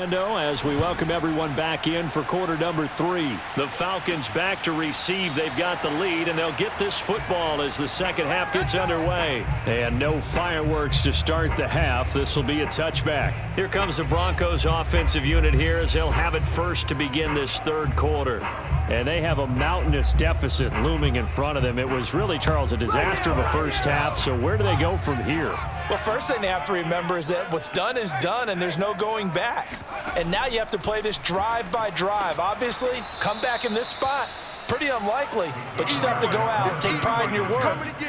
As we welcome everyone back in for quarter number 3. The Falcons back to receive. They've got the lead, and they'll get this football as the second half gets underway. And no fireworks to start the half. This will be a touchback. Here comes the Broncos offensive unit here as they'll have it first to begin this third quarter. And they have a mountainous deficit looming in front of them. It was really, Charles, a disaster of a first half. So where do they go from here? Well, first thing they have to remember is that what's done is done, and there's no going back. And now you have to play this drive by drive. Obviously, come back in this spot, pretty unlikely, but you just have to go out, take pride in your work,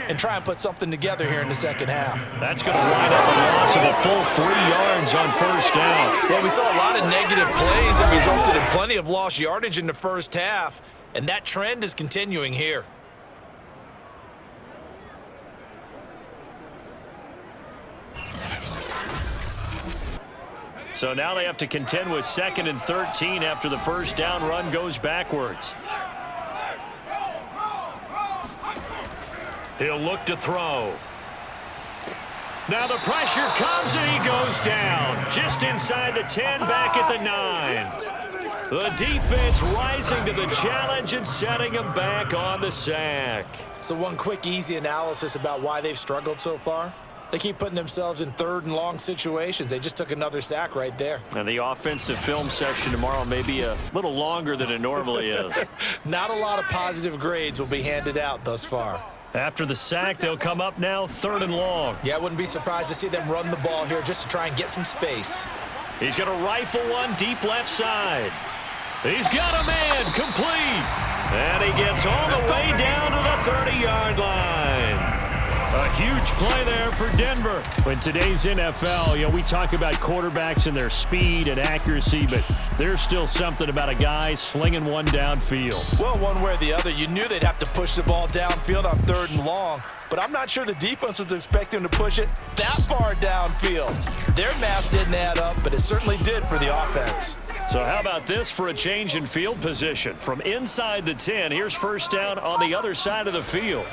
and try and put something together here in the second half. That's going to wind up a loss of a full 3 yards on first down. Yeah, we saw a lot of negative plays that resulted in plenty of lost yardage in the first half, and that trend is continuing here. So now they have to contend with 2nd and 13 after the first down run goes backwards. He'll look to throw. Now the pressure comes and he goes down. Just inside the 10, back at the 9. The defense rising to the challenge and setting him back on the sack. So one quick, easy analysis about why they've struggled so far. They keep putting themselves in 3rd and long situations. They just took another sack right there. And the offensive film session tomorrow may be a little longer than it normally is. Not a lot of positive grades will be handed out thus far. After the sack, they'll come up now 3rd and long. Yeah, I wouldn't be surprised to see them run the ball here just to try and get some space. He's going to rifle one deep left side. He's got a man complete. And he gets all the way down to the 30-yard line. A huge play there for Denver. In today's NFL, we talk about quarterbacks and their speed and accuracy, but there's still something about a guy slinging one downfield. Well, one way or the other, you knew they'd have to push the ball downfield on 3rd and long, but I'm not sure the defense was expecting to push it that far downfield. Their math didn't add up, but it certainly did for the offense. So how about this for a change in field position? From inside the 10, here's first down on the other side of the field.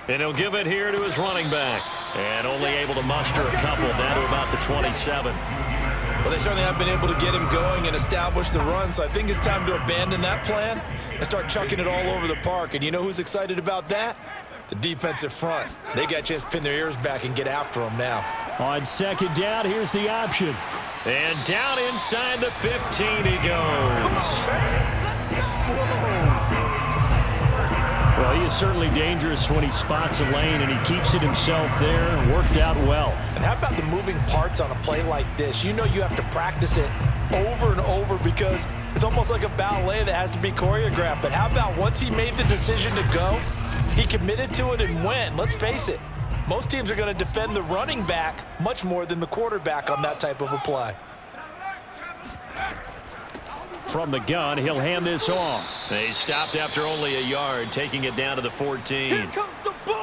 And he'll give it here to his running back. And only able to muster a couple down to about the 27. Well, they certainly have been able to get him going and establish the run, so I think it's time to abandon that plan and start chucking it all over the park. And you know who's excited about that? The defensive front. They got a chance to pin their ears back and get after him now. On second down, here's the option. And down inside the 15 he goes. Well, he is certainly dangerous when he spots a lane, and he keeps it himself there and worked out well. And how about the moving parts on a play like this? You know you have to practice it over and over because it's almost like a ballet that has to be choreographed. But how about once he made the decision to go, he committed to it and went. Let's face it, most teams are going to defend the running back much more than the quarterback on that type of a play. From the gun, he'll hand this off. He stopped after only a yard, taking it down to the 14.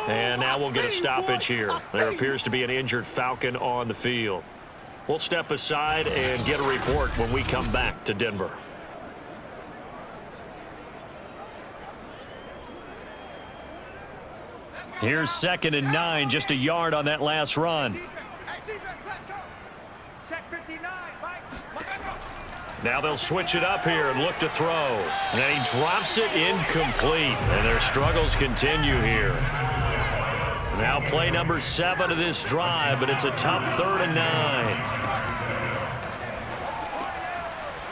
And now we'll get a stoppage here. There appears to be an injured Falcon on the field. We'll step aside and get a report when we come back to Denver. Here's 2nd and 9, just a yard on that last run. Now they'll switch it up here and look to throw. And then he drops it incomplete. And their struggles continue here. Now play number 7 of this drive, but it's a tough 3rd and 9.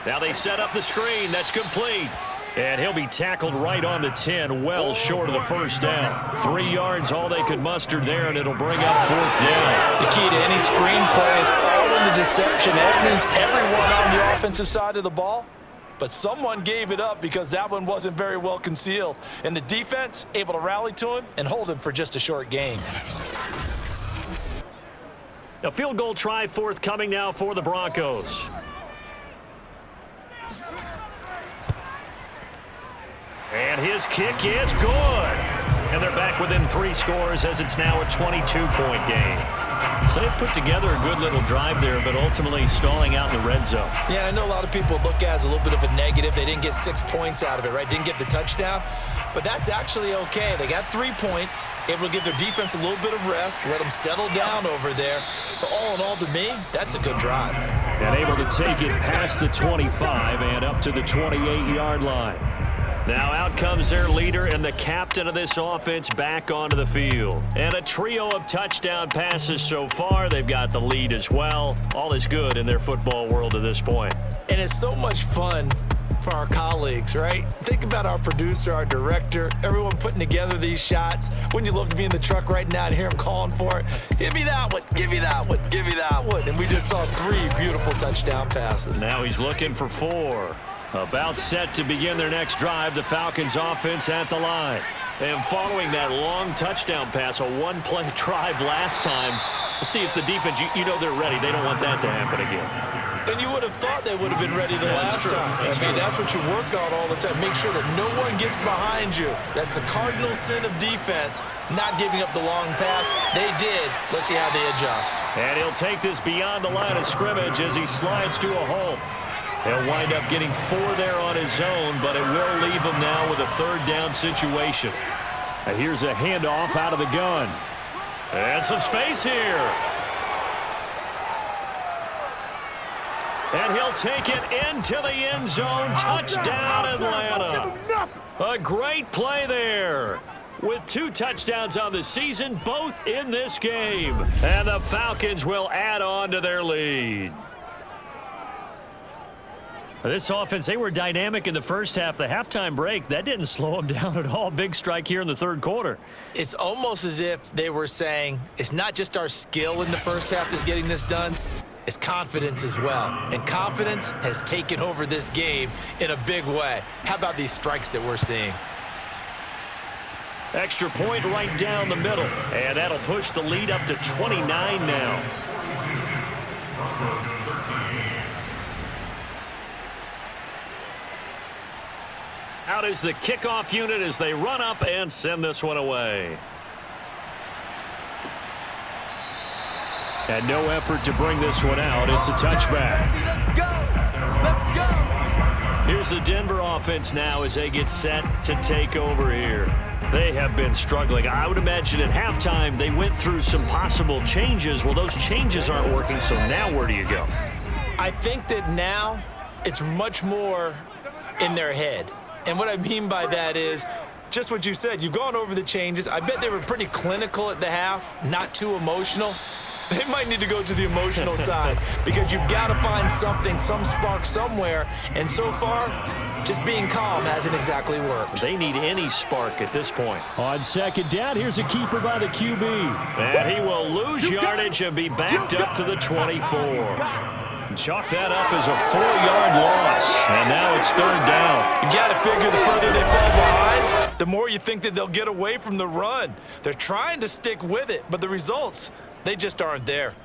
Now they set up the screen. That's complete. And he'll be tackled right on the 10, well short of the first down. 3 yards, all they could muster there, and it'll bring up 4th down. The key to any screen play is all in the deception. That means everyone on the offensive side of the ball, but someone gave it up because that one wasn't very well concealed. And the defense able to rally to him and hold him for just a short gain. A field goal try forthcoming now for the Broncos. And his kick is good. And they're back within 3 scores as it's now a 22-point game. So they put together a good little drive there, but ultimately stalling out in the red zone. Yeah, I know a lot of people look at it as a little bit of a negative. They didn't get 6 points out of it, right? Didn't get the touchdown. But that's actually okay. They got 3 points, able to give their defense a little bit of rest, let them settle down over there. So all in all, to me, that's a good drive. And able to take it past the 25 and up to the 28-yard line. Now out comes their leader and the captain of this offense back onto the field. And a trio of touchdown passes so far. They've got the lead as well. All is good in their football world at this point. And it's so much fun for our colleagues, right? Think about our producer, our director, everyone putting together these shots. Wouldn't you love to be in the truck right now and hear him calling for it? Give me that one, give me that one, give me that one. And we just saw 3 beautiful touchdown passes. Now he's looking for 4. About set to begin their next drive, the Falcons offense at the line. And following that long touchdown pass, a one-play drive last time, let's see if the defense, you know they're ready. They don't want that to happen again. And you would have thought they would have been ready the last time. I mean, that's what you work on all the time. Make sure that no one gets behind you. That's the cardinal sin of defense, not giving up the long pass. They did. Let's see how they adjust. And he'll take this beyond the line of scrimmage as he slides to a halt. He'll wind up getting 4 there on his own, but it will leave him now with a 3rd down situation. And here's a handoff out of the gun. And some space here. And he'll take it into the end zone. Touchdown, Atlanta. A great play there. With 2 touchdowns on the season, both in this game. And the Falcons will add on to their lead. This offense, they were dynamic in the first half. The halftime break, that didn't slow them down at all. Big strike here in the 3rd quarter. It's almost as if they were saying, it's not just our skill in the first half that's getting this done. It's confidence as well. And confidence has taken over this game in a big way. How about these strikes that we're seeing? Extra point right down the middle. And that'll push the lead up to 29 now. Out is the kickoff unit as they run up and send this one away. And no effort to bring this one out. It's a touchback. Let's go! Let's go! Here's the Denver offense now as they get set to take over here. They have been struggling. I would imagine at halftime they went through some possible changes. Well, those changes aren't working, so now where do you go? I think that now it's much more in their head. And what I mean by that is just what you said. You've gone over the changes. I bet they were pretty clinical at the half, not too emotional. They might need to go to the emotional side because you've got to find something, some spark somewhere. And so far, just being calm hasn't exactly worked. They need any spark at this point. On 2nd down, here's a keeper by the QB. And he will lose yardage and be backed up to the 24. Chalk that up as a 4-yard loss. And now it's 3rd down. You've got to figure the further they fall behind, the more you think that they'll get away from the run. They're trying to stick with it, but the results, they just aren't there.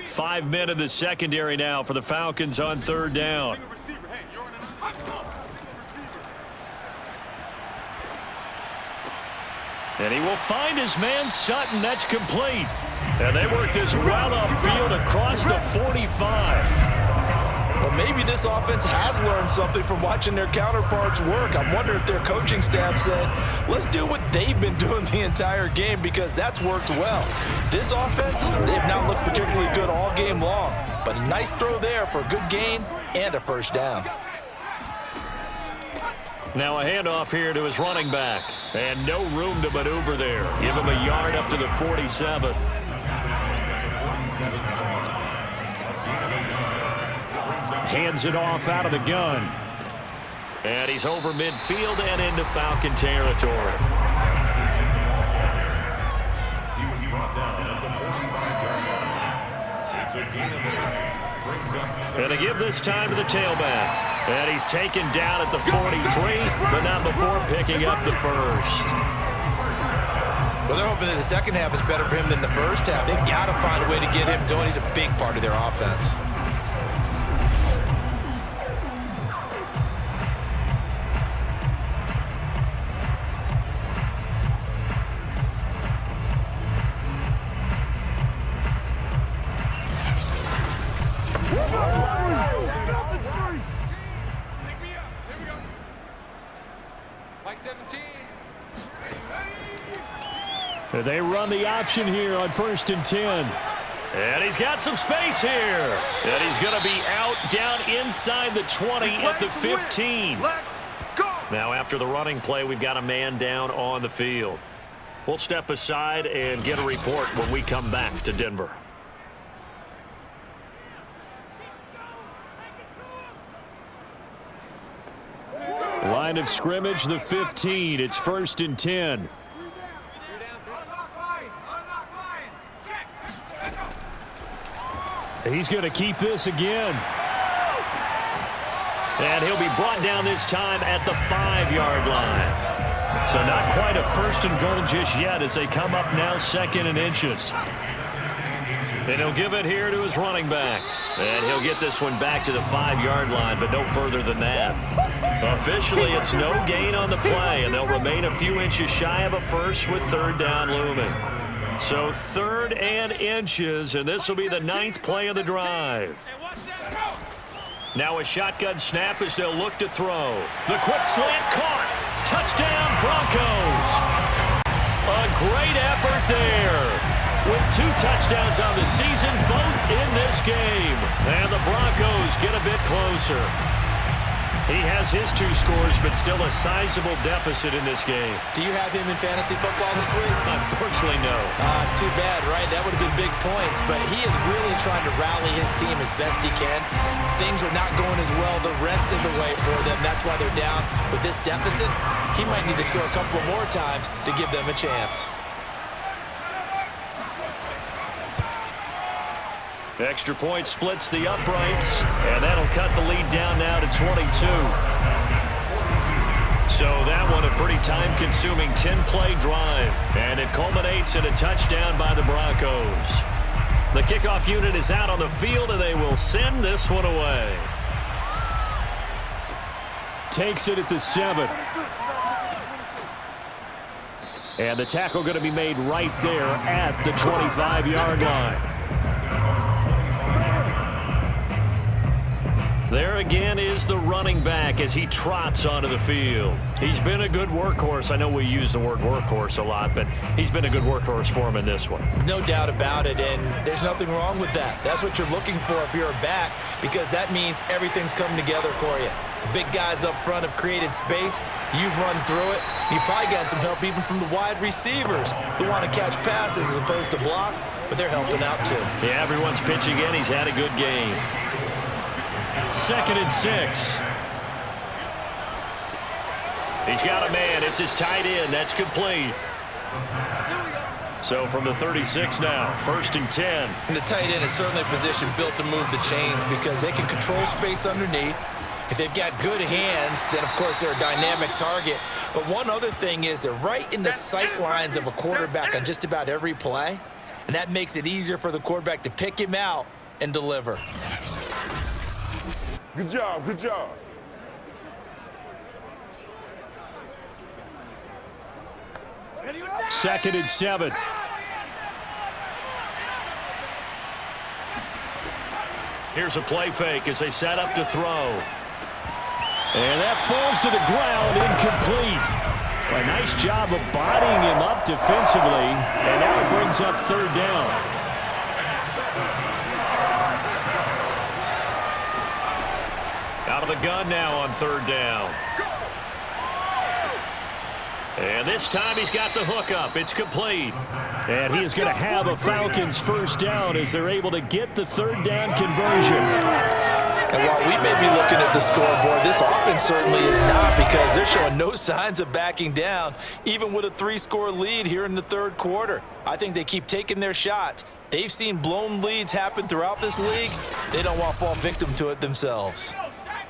Five men in the secondary now for the Falcons on 3rd down. And he will find his man Sutton. That's complete. And they work this well upfield across the 45. Well, maybe this offense has learned something from watching their counterparts work. I wonder if their coaching staff said, let's do what they've been doing the entire game because that's worked well. This offense, they've not looked particularly good all game long. But a nice throw there for a good gain and a 1st down. Now a handoff here to his running back. And no room to maneuver there. Give him a yard up to the 47. Hands it off out of the gun. And he's over midfield and into Falcon territory. He was brought down at the 45 yard line. And to give this time to the tailback. And he's taken down at the 43, but not before picking up the 1st. Well, they're hoping that the second half is better for him than the first half. They've got to find a way to get him going. He's a big part of their offense. They run the option here on 1st and 10. And he's got some space here. And he's going to be out down inside the 20 at the 15. Now after the running play, we've got a man down on the field. We'll step aside and get a report when we come back to Denver. Line of scrimmage, the 15. It's 1st and 10. He's going to keep this again. And he'll be brought down this time at the 5-yard line. So not quite a 1st and goal just yet as they come up now 2nd and inches. And he'll give it here to his running back. And he'll get this one back to the 5-yard line, but no further than that. Officially, it's no gain on the play, and they'll remain a few inches shy of a first with 3rd down looming. So 3rd and inches, and this will be the 9th play of the drive. Now a shotgun snap as they'll look to throw. The quick slant caught. Touchdown, Broncos. A great effort there. With 2 touchdowns on the season, both in this game. And the Broncos get a bit closer. He has his 2 scores, but still a sizable deficit in this game. Do you have him in fantasy football this week? Unfortunately, no. It's too bad, right? That would have been big points, but he is really trying to rally his team as best he can. Things are not going as well the rest of the way for them. That's why they're down with this deficit. He might need to score a couple more times to give them a chance. Extra point splits the uprights, and that'll cut the lead down now to 22. So that one a pretty time-consuming 10-play drive, and it culminates in a touchdown by the Broncos. The kickoff unit is out on the field, and they will send this one away. Takes it at the 7. And the tackle going to be made right there at the 25-yard line. There again is the running back as he trots onto the field. He's been a good workhorse. I know we use the word workhorse a lot, but he's been a good workhorse for him in this one. No doubt about it, and there's nothing wrong with that. That's what you're looking for if you're a back, because that means everything's coming together for you. The big guys up front have created space. You've run through it. You've probably gotten some help even from the wide receivers who want to catch passes as opposed to block, but they're helping out too. Yeah, everyone's pitching in. He's had a good game. 2nd and 6. He's got a man. It's his tight end. That's complete. So from the 36 now, 1st and 10. And the tight end is certainly a position built to move the chains because they can control space underneath. If they've got good hands, then of course they're a dynamic target. But one other thing is they're right in the sight lines of a quarterback on just about every play. And that makes it easier for the quarterback to pick him out and deliver. Good job, good job. Second and 7. Here's a play fake as they set up to throw. And that falls to the ground, incomplete. A nice job of bodying him up defensively, and now it brings up 3rd down. Out of the gun now on 3rd down. And this time he's got the hook up. It's complete. And he is going to have a Falcons 1st down as they're able to get the 3rd down conversion. And while we may be looking at the scoreboard, this offense certainly is not, because they're showing no signs of backing down, even with a 3-score lead here in the 3rd quarter. I think they keep taking their shots. They've seen blown leads happen throughout this league. They don't want to fall victim to it themselves.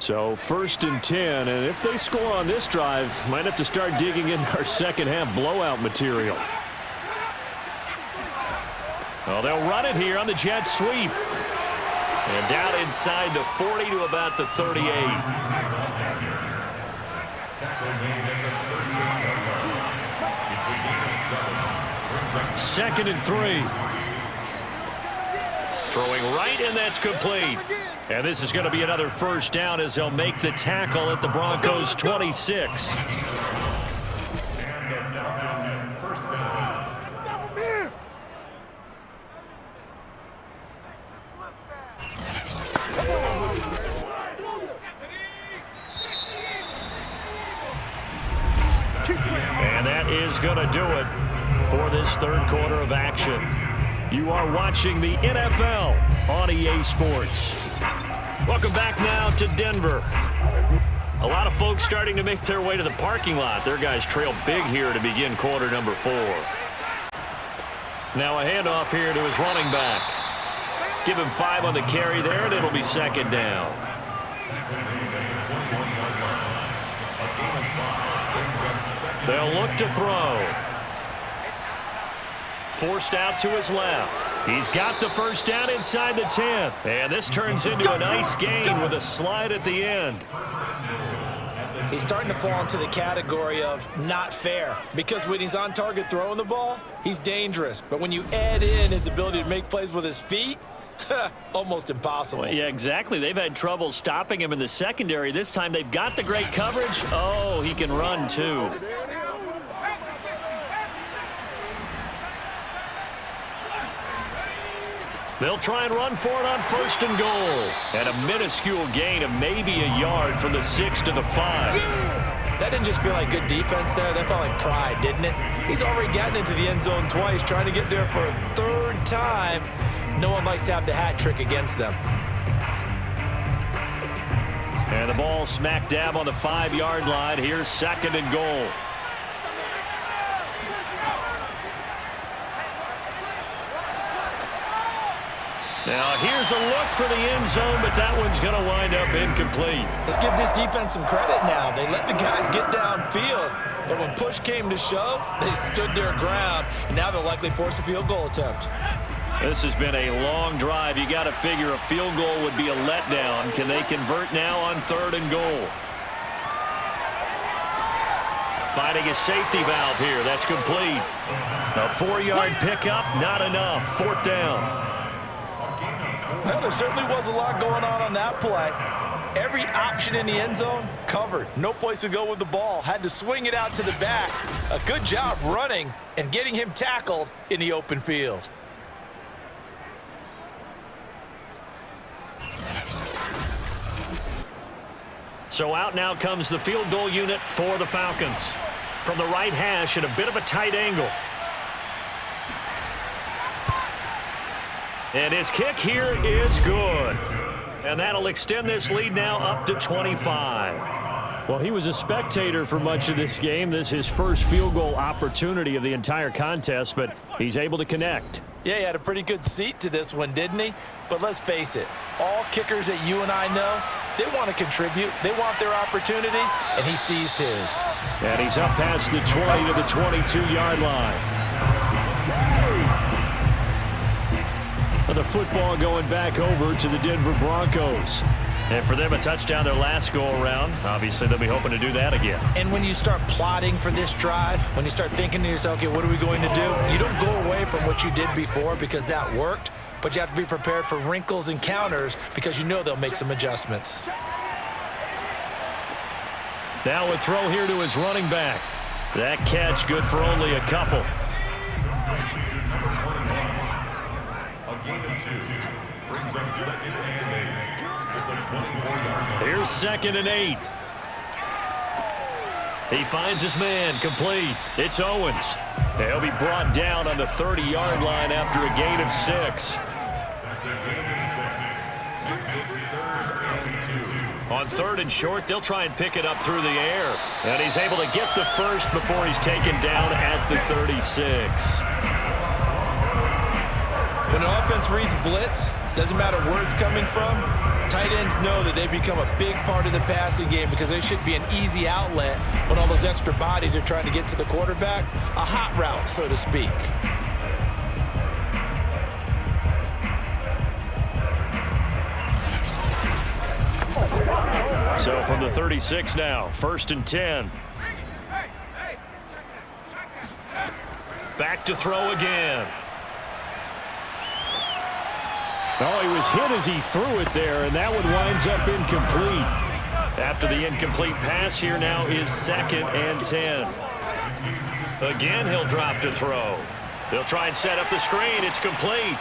So 1st and 10, and if they score on this drive, might have to start digging in our second-half blowout material. Well, they'll run it here on the jet sweep. And down inside the 40 to about the 38. Second and 3. Throwing right, and that's complete. And this is going to be another 1st down as they'll make the tackle at the Broncos 26. is going to do it for this third quarter of action. You are watching the NFL on EA Sports. Welcome back now to Denver. A lot of folks starting to make their way to the parking lot. Their guys trail big here to begin quarter number 4. Now a handoff here to his running back. Give him 5 on the carry there, and it'll be second down. They'll look to throw. Forced out to his left. He's got the first down inside the 10. And this turns into a nice gain with a slide at the end. He's starting to fall into the category of not fair, because when he's on target throwing the ball, he's dangerous. But when you add in his ability to make plays with his feet, almost impossible. Well, yeah, exactly. They've had trouble stopping him in the secondary. This time they've got the great coverage. Oh, he can run too. They'll try and run for it on 1st and goal. And a minuscule gain of maybe a yard from the 6 to the 5. That didn't just feel like good defense there. That felt like pride, didn't it? He's already gotten into the end zone twice, trying to get there for a 3rd time. No one likes to have the hat trick against them. And the ball smack dab on the 5-yard line. Here's 2nd and goal. Now here's a look for the end zone, but that one's going to wind up incomplete. Let's give this defense some credit now. They let the guys get downfield, but when push came to shove, they stood their ground, and now they'll likely force a field goal attempt. This has been a long drive. You got to figure a field goal would be a letdown. Can they convert now on 3rd and goal? Finding a safety valve here. That's complete. A 4-yard pickup, not enough. 4th down. Well, there certainly was a lot going on that play. Every option in the end zone covered. No place to go with the ball. Had to swing it out to the back. A good job running and getting him tackled in the open field. So out now comes the field goal unit for the Falcons. From the right hash at a bit of a tight angle. And his kick here is good. And that'll extend this lead now up to 25. Well, he was a spectator for much of this game. This is his first field goal opportunity of the entire contest, but he's able to connect. Yeah, he had a pretty good seat to this one, didn't he? But let's face it, all kickers that you and I know, they want to contribute. They want their opportunity, and he seized his. And he's up past the 20 to the 22-yard line. The football going back over to the Denver Broncos. And for them, a touchdown their last go-around. Obviously, they'll be hoping to do that again. And when you start plotting for this drive, when you start thinking to yourself, okay, what are we going to do? You don't go away from what you did before because that worked, but you have to be prepared for wrinkles and counters because you know they'll make some adjustments. Now a throw here to his running back. That catch good for only a couple. Brings up 2nd and 8 with the 24-yard line. Here's 2nd and 8. He finds his man complete. It's Owens. He'll be brought down on the 30-yard line after a gain of 6. That's a gain of 6. Makes it 3rd and 2. On 3rd and short, they'll try and pick it up through the air. And he's able to get the first before he's taken down at the 36. When an offense reads blitz, doesn't matter where it's coming from, tight ends know that they become a big part of the passing game because they should be an easy outlet when all those extra bodies are trying to get to the quarterback. A hot route, so to speak. So from the 36 now, 1st and 10. Back to throw again. Oh, he was hit as he threw it there, and that one winds up incomplete. After the incomplete pass, here now is 2nd and 10. Again, he'll drop to throw. They'll try and set up the screen. It's complete.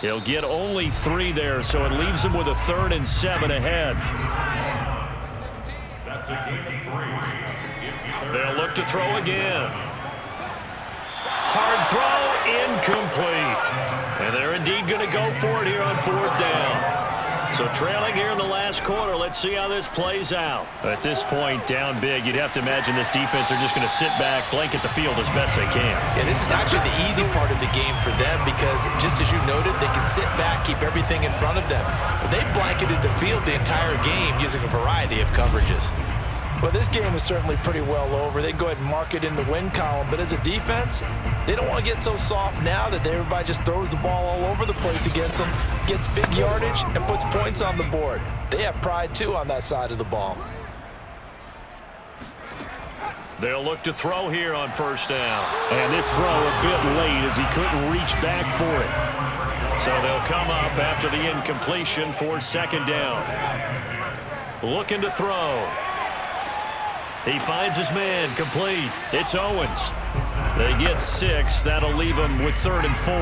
He'll get only 3 there, so it leaves him with a 3rd and 7 ahead. That's a gain of 3. It's third. They'll look to throw again. Hard throw, incomplete. And they're indeed going to go for it here on 4th down. So trailing here in the last quarter, let's see how this plays out. At this point, down big, you'd have to imagine this defense are just going to sit back, blanket the field as best they can. Yeah, this is actually the easy part of the game for them because, just as you noted, they can sit back, keep everything in front of them. But they've blanketed the field the entire game using a variety of coverages. Well, this game is certainly pretty well over. They can go ahead and mark it in the win column. But as a defense, they don't want to get so soft now that everybody just throws the ball all over the place against them, gets big yardage, and puts points on the board. They have pride, too, on that side of the ball. They'll look to throw here on 1st down. And this throw a bit late as he couldn't reach back for it. So they'll come up after the incompletion for 2nd down. Looking to throw. He finds his man, complete. It's Owens. They get 6. That'll leave them with 3rd and 4.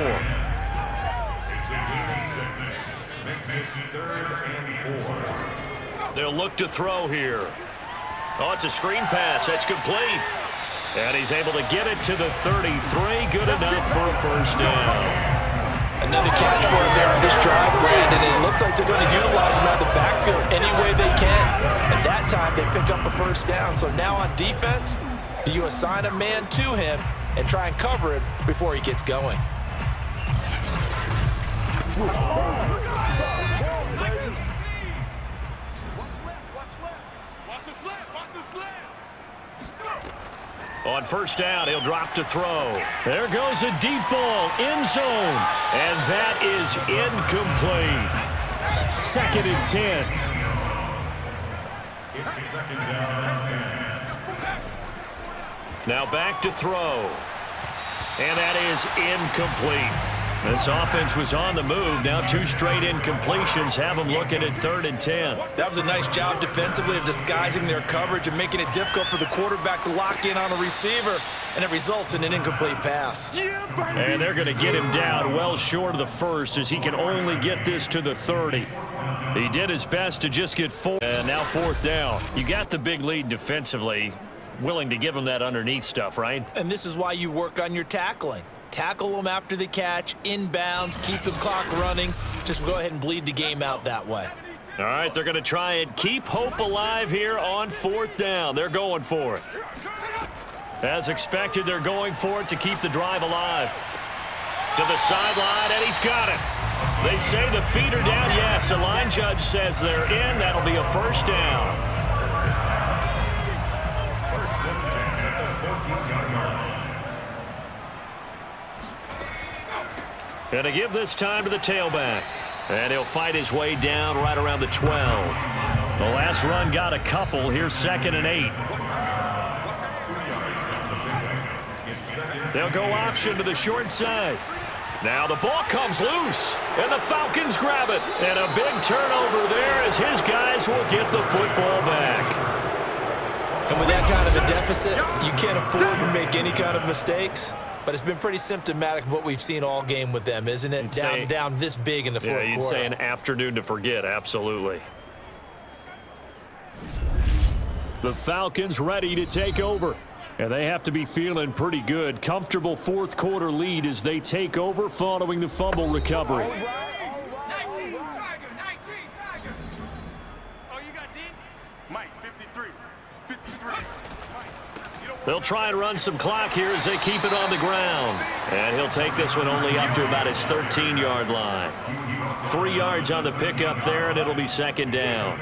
It's a gain of 6. Makes it 3rd and 4. They'll look to throw here. Oh, it's a screen pass. That's complete. And he's able to get it to the 33. Good enough for a 1st down. Another catch for him there on this drive, Brandon. And it looks like they're going to utilize him out of the backfield any way they can. And that time they pick up a 1st down. So now on defense, do you assign a man to him and try and cover him before he gets going? On 1st down, he'll drop to throw. There goes a deep ball, end zone. And that is incomplete. 2nd and 10. It's 2nd down and 10. Now back to throw. And that is incomplete. This offense was on the move. Now 2 straight incompletions have them looking at 3rd and 10. That was a nice job defensively of disguising their coverage and making it difficult for the quarterback to lock in on a receiver, and it results in an incomplete pass. And they're going to get him down well short of the 1st as he can only get this to the 30. He did his best to just get 4. And now 4th down. You got the big lead defensively. Willing to give him that underneath stuff, right? And this is why you work on your tackling. Tackle them after the catch, inbounds, keep the clock running. Just go ahead and bleed the game out that way. All right, they're going to try and keep hope alive here on 4th down. They're going for it. As expected, they're going for it to keep the drive alive. To the sideline, and he's got it. They say the feet are down. Yes, the line judge says they're in. That'll be a 1st down. 1st and 10 at the 14-yard line. Going to give this time to the tailback. And he'll fight his way down right around the 12. The last run got a couple. Here's 2nd and 8. They'll go option to the short side. Now the ball comes loose, and the Falcons grab it. And a big turnover there as his guys will get the football back. And with that kind of a deficit, you can't afford to make any kind of mistakes. But it's been pretty symptomatic of what we've seen all game with them, isn't it? Down this big in the 4th quarter. Yeah, you'd say an afternoon to forget, absolutely. The Falcons ready to take over. And they have to be feeling pretty good. Comfortable 4th quarter lead as they take over following the fumble recovery. 19 Tiger. Oh, you got D? Mike, 53. 53. They'll try and run some clock here as they keep it on the ground. And he'll take this one only up to about his 13-yard line. 3 yards on the pickup there, and it'll be 2nd down.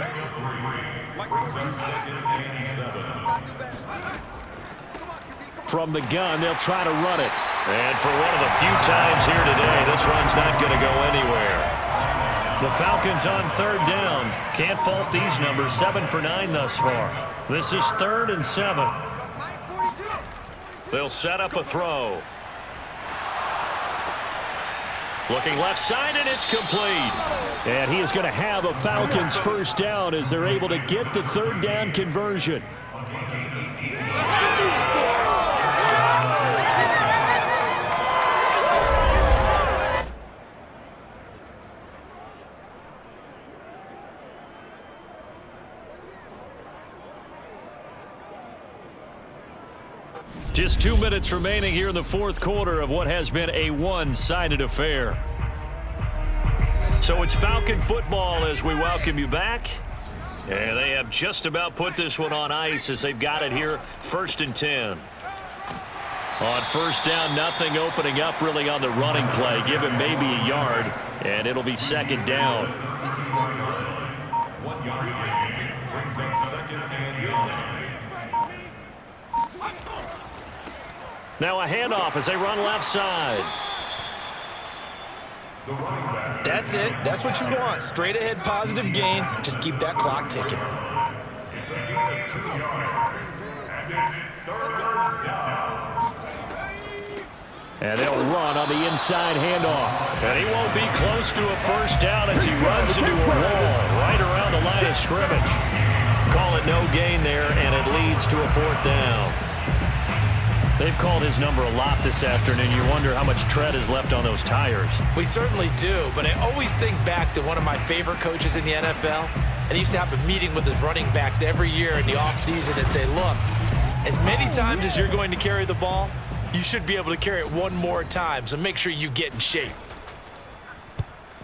Brings up 2nd and 7. From the gun, they'll try to run it. And for one of the few times here today, this run's not going to go anywhere. The Falcons on 3rd down. Can't fault these numbers, 7 for 9 thus far. This is 3rd and 7. They'll set up a throw. Looking left side, and it's complete. And he is going to have a Falcons 1st down as they're able to get the 3rd down conversion. Just 2 minutes remaining here in the fourth quarter of what has been a one-sided affair. So it's Falcon football as we welcome you back. And they have just about put this one on ice as they've got it here, 1st and 10. On first down, nothing opening up really on the running play. Give him maybe a yard, and it'll be 2nd down. 1 yard gain brings up 2nd and 9. Now a handoff as they run left side. The running back. That's it. That's what you want. Straight ahead positive gain. Just keep that clock ticking. It's a gain of 2 yards. And it's 3rd down. And they'll run on the inside handoff. And he won't be close to a first down as he runs into a wall right around the line of scrimmage. Call it no gain there, and it leads to a 4th down. They've called his number a lot this afternoon. You wonder how much tread is left on those tires. We certainly do, but I always think back to one of my favorite coaches in the NFL, and he used to have a meeting with his running backs every year in the offseason and say, look, as many times as you're going to carry the ball, you should be able to carry it one more time, so make sure you get in shape.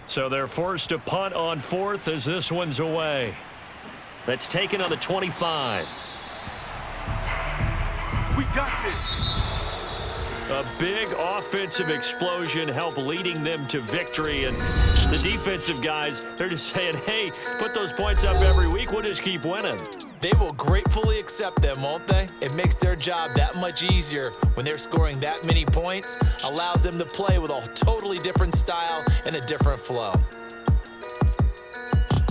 So they're forced to punt on 4th as this one's away. That's taken on the 25. We got this. A big offensive explosion helped leading them to victory. And the defensive guys, they're just saying, hey, put those points up every week. We'll just keep winning. They will gratefully accept them, won't they? It makes their job that much easier when they're scoring that many points. Allows them to play with a totally different style and a different flow.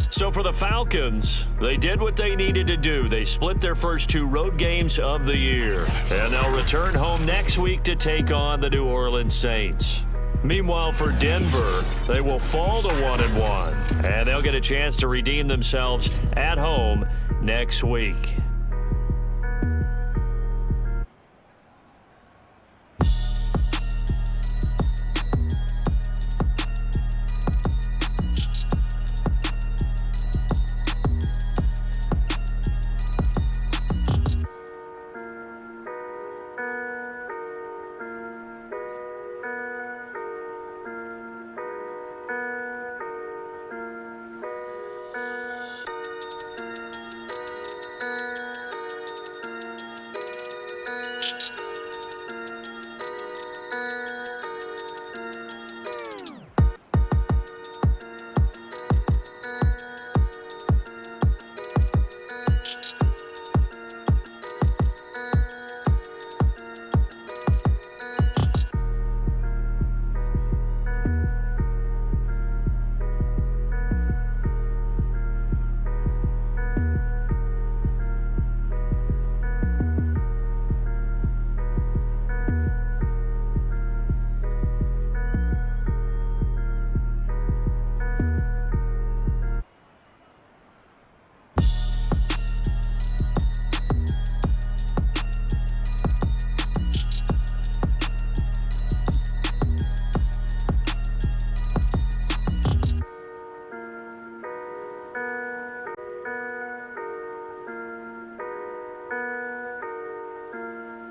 So for the Falcons, they did what they needed to do. They split their first 2 road games of the year. And they'll return home next week to take on the New Orleans Saints. Meanwhile, for Denver, they will fall to 1-1. And they'll get a chance to redeem themselves at home next week.